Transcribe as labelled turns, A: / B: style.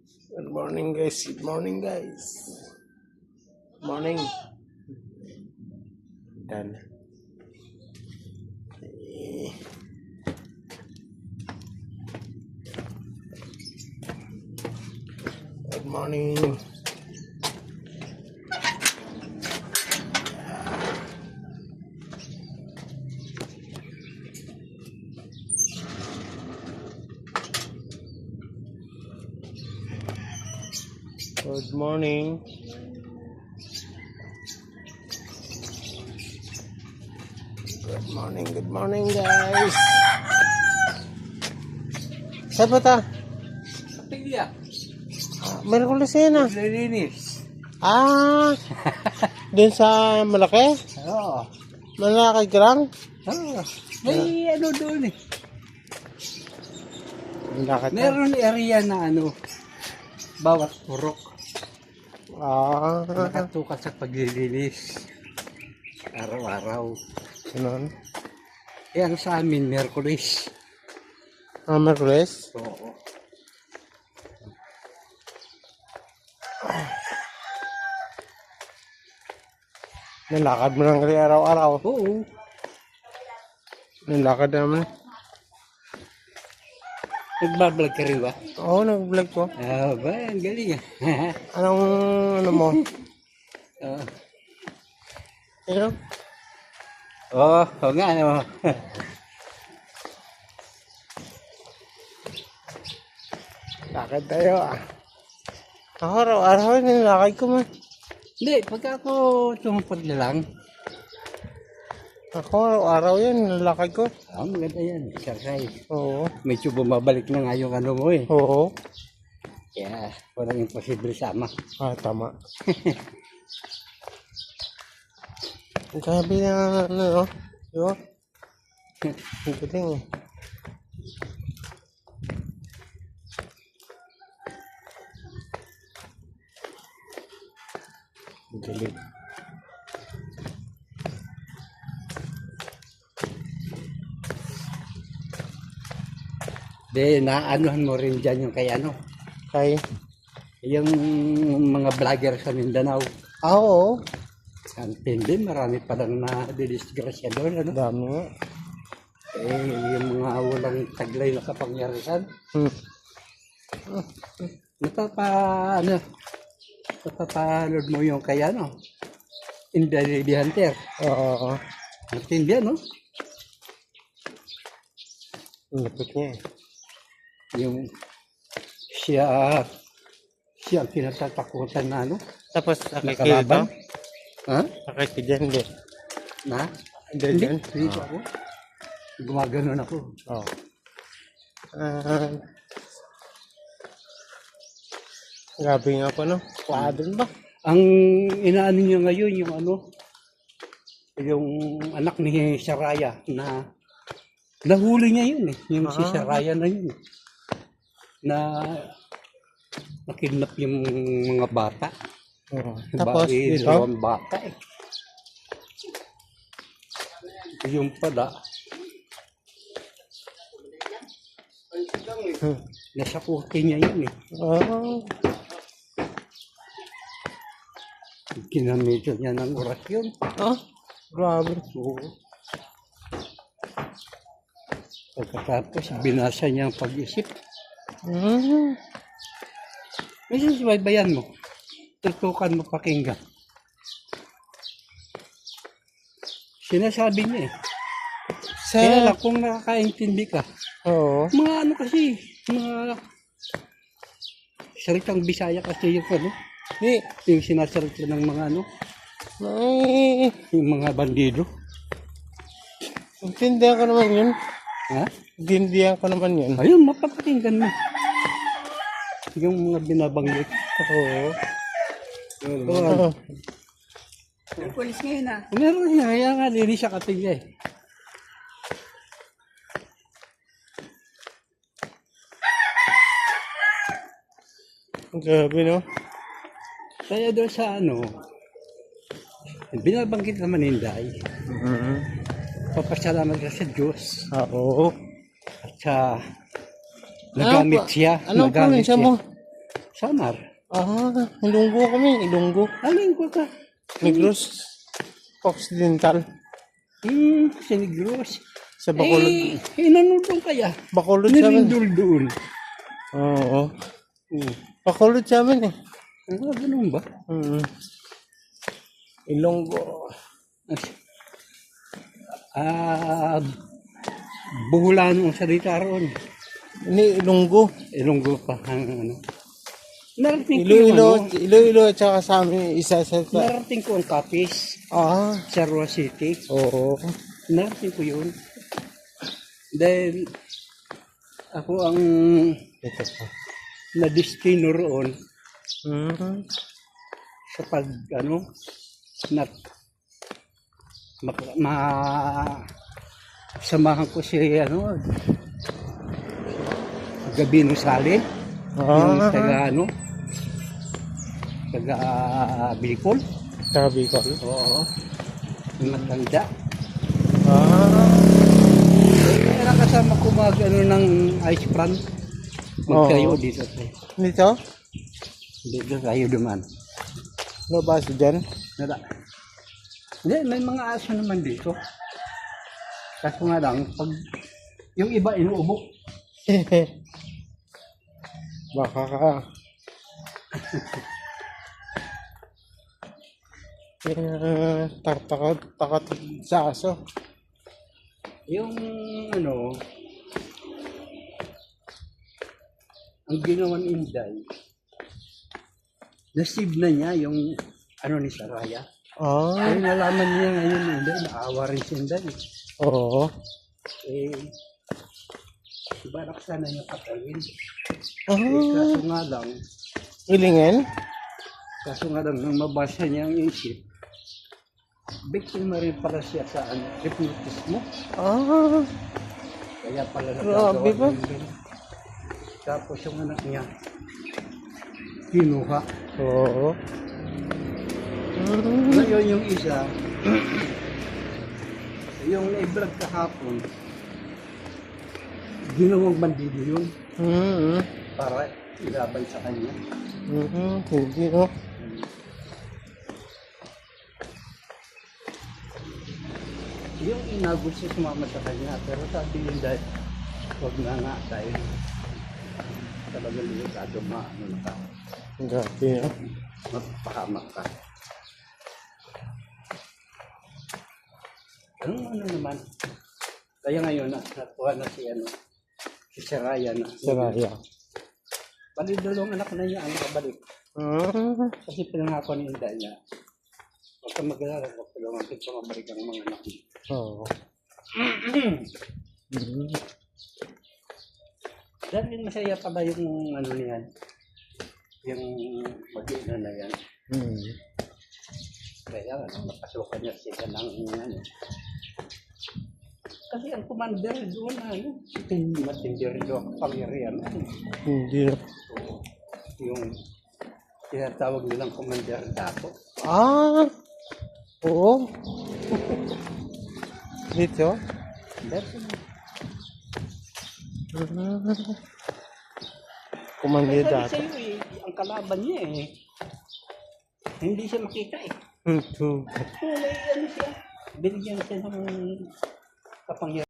A: Good morning guys. Good morning guys. Morning. Done. Good morning. Good morning. Good morning guys. Saan ba ta?
B: Pilya.
A: Merkulis yan ah.
B: Naglilinis.
A: Dun sa malaki?
B: Oo.
A: Malaki grang?
B: Oo. May ano doon eh.
A: Malaki ta.
B: Meron area na ano, bawat purok. Nakatuka sa paglilinis. Araw-araw.
A: Ganun.
B: Yan sa amin, Merkulis.
A: Merkulis?
B: Oo.
A: Nalakad mo lang kaya araw-araw.
B: Oo.
A: Nalakad naman.
B: Nagbablog ka rin ba?
A: Oo, nag-vlog ko.
B: Ah, ba? Ang galing ah.
A: Anong ano mo?
B: Oo.
A: Ikaw?
B: Oo nga ano.
A: Lakad tayo ah. Ako araw-araw nilakad ko man.
B: Hindi, pagka ako tumupad na lang,
A: Ako araw-araw yan nilakad ko.
B: maganda yan. Exercise.
A: Oo.
B: Medyo bumabalik na nga yung ano mo eh.
A: Oo.
B: Kaya walang imposible sama.
A: Tama. Ang sabi na ano no? Di ba? Ang galing eh. Ang galing.
B: De, naanuhan mo rin dyan yung kay ano,
A: Kay?
B: yung mga vlogger sa Mindanao.
A: Oo.
B: Ang tindi, marami palang na-disgrasya doon. Ano?
A: Dami nga.
B: Yung mga walang taglay na kapangyarihan. Napapanood mo yung kay ano, Inday the Hunter.
A: Oo.
B: Ang tindi, ano?
A: Ang lapit niya eh.
B: Yung siya ang kinatatakutan na ano,
A: Tapos
B: nakalaban. Ha?
A: nakikidyan din.
B: Na?
A: Hindi dyan?
B: Hindi ako. Gumaganon ako.
A: Oo. Grabe nga po no? Kwadron ba?
B: Ang inaano niya ngayon, yung ano, yung anak ni Saraya na nahuli niya yun eh. Yung si Saraya na yun. Na nakidnap yung mga bata.
A: Oo. Tapos dito?
B: Dalawang bata eh. Yung pala, nasa puti niya yun eh.
A: Oo.
B: Ginamit niya ng orasyon.
A: Grabe.
B: Oo. Pagkatapos, binasa niya ang pag-isip. May susubaybayan mo. Tutukan mo pakinggan. Sinasabi niya eh. Kaya lang, kung nakakaintindi ka,
A: Oo.
B: mga ano kasi, mga salitang Bisaya kasi yung ano, yung sinasalita ng mga ano,
A: Ay,
B: yung mga bandido.
A: intindihan ko naman yun.
B: Ha?
A: Intindihan ko naman yun.
B: Ayun, mapapakinggan mo. Yung mga binabanggit.
A: Oo.
B: Oo.
C: May pulis ngayon ah.
B: Meron niya, kaya nga, linis siya katingga eh.
A: Grabe no?
B: Kaya doon sa ano, binabanggit naman ni Inday, papasalamat ka sa Diyos.
A: Oo.
B: At sa nagamit siya.
A: Anong probinsya mo?
B: Samar.
A: Ilonggo kami. Ilonggo.
B: Alin ko ka?
A: Negros. Occidental.
B: Si Negros.
A: Sa Bacolod.
B: Inanudong kaya.
A: Bacolod sa amin.
B: Nilindol doon.
A: Oo. Bacolod sa amin eh.
B: Ganun ba?
A: Ilonggo.
B: Buhulan ang salita roon.
A: Ini Ilonggo.
B: Ilonggo pa ang ano. Narating ko yung
A: Iloilo at saka sa amin isa sa...
B: narating ko ang Capiz sa Roa City.
A: Oo.
B: Narating ko yun. Dahil ako ang
A: Ito pa.
B: na-destino roon sa pag samahan ko si Gabino Sale, yung taga Bicol.
A: Sabi ko.
B: Oo. Yung matanda. Kaya kasama ko ng ice plant. Magtayo dito.
A: Dito?
B: Dito tayo duman.
A: No ba si dyan?
B: Nada. Hindi, may mga aso naman dito. Kaso nga lang, pag yung iba inuubok.
A: Baka ka. Takot sa aso.
B: Yung ang ginawan Inday, nasib na niya yung ni Saraya. Kaya nalaman niya ngayon Inday, naawa rin si Inday.
A: Oo.
B: Ibarak sana niya patayin. Kaso nga lang,
A: Ilingin?
B: nang mabasa niya ang isip, biktima rin pala siya sa hypnotismo. Kaya pala
A: Grabe ba?
B: Tapos yung anak niya, kinuha.
A: Oo.
B: Ngayon yung isa, yung na-vlog kahapon, ginawang bandido yun para ilaban sa kanya.
A: Hindi no.
B: Yung inagos siya sumama sa kanya, pero sabi yun dahil huwag nga dahil talagang limitado
A: Grabe no.
B: mapahamak ka. Ano naman? Kaya ngayon, natuwa na si Saraya na.
A: Saraya.
B: Bali dalawang anak na niya ang nakabalik. Kasi pinangako ni Inday niya. Huwag ka mag-alala, huwag ka lumapit sa mabalik ang mga anak niya.
A: Oo.
B: Dahil masaya pala yung niyan. Yung mag-ina na yan. Kaya napasukan niya sila ng kasi ang commander doon hindi matindi rin doon ang pangyarihan.
A: Hindi no.
B: Yung tinatawag nilang commander dato.
A: Oo. Dito? Kumandi
B: Sabi
A: dati.
B: sa'yo ang kalaban niya hindi siya makita
A: Hmm.
B: May siya, binigyan siya ng kapangyarihan.